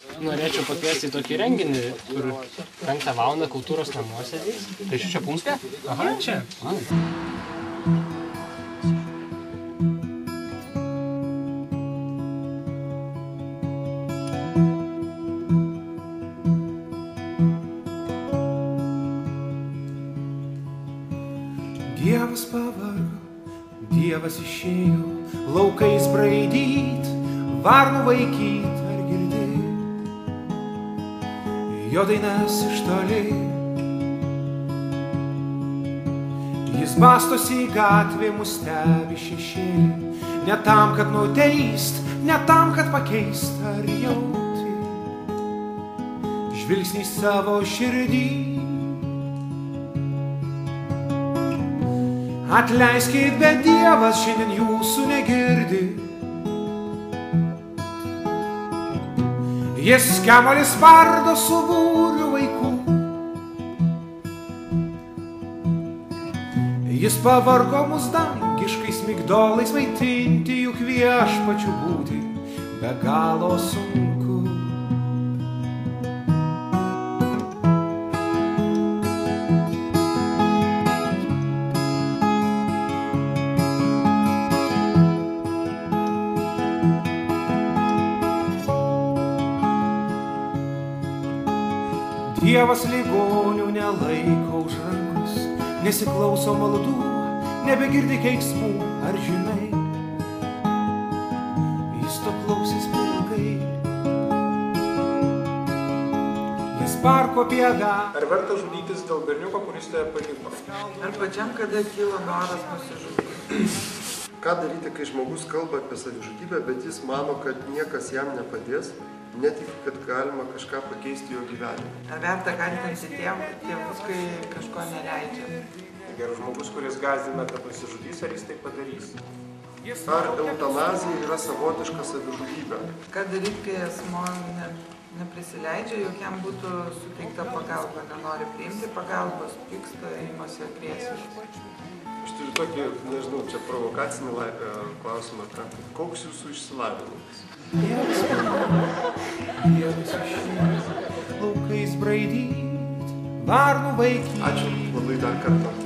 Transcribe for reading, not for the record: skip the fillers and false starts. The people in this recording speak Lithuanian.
Norėčiau pakviesti į tokį renginį, kur 5 valandą kultūros namuose vyks. Tai čia Punske? Aha, čia. Dievas pavargo, Dievas išėjo, laukais braidyt, varnų vaikyt, ar girdi jo dainas iš toli. Jis bastosi į gatvę, mus stebi šešėlį, ne tam, kad nuteist, ne tam, kad pakeist, ar jauti žvilgsnį savo širdį. Atleiskit, bet Dievas šiandien jūsų negirdi. Jis kamuolį spardo su būriu vaikų. Jis pavargo mus dangiškais migdolais maitinti, juk viešpačiu būti be galo sunku. Dievas ligonių nelaiko už rankos, nesiklauso maldų, nebegirdi keiksmų, ar žinai, jis to klausys per ilgai. Jis parko piega. Ar verta žudytis dėl berniuko, kuris tave paliko? Ar pačiam kada kyla noras nusižudyti? Ką daryti, kai žmogus kalba apie savižudybę, bet jis mano, kad niekas jam nepadės, netiki, kad galima kažką pakeisti jo gyvenime? Ar verta kaltinti tėvus, kai kažko neleidžia? Ir žmogus, kuris gąsdina, kad nusižudys, ar jis tai padarys? Ar eutanazija yra savotiška savižudybė? Ką daryti, kai asmuo neprisileidžia, jog jam būtų suteikta pagalba, nenori priimti pagalbos, pyksta, imasi agresijos? Aš turiu tokį, nežinau, čia provokacinį klausimą. Koks jūsų išsilavinimas? Dievas išėjo, laukais braidyt, varnų vaikyt. Ačiū labai dar kartą.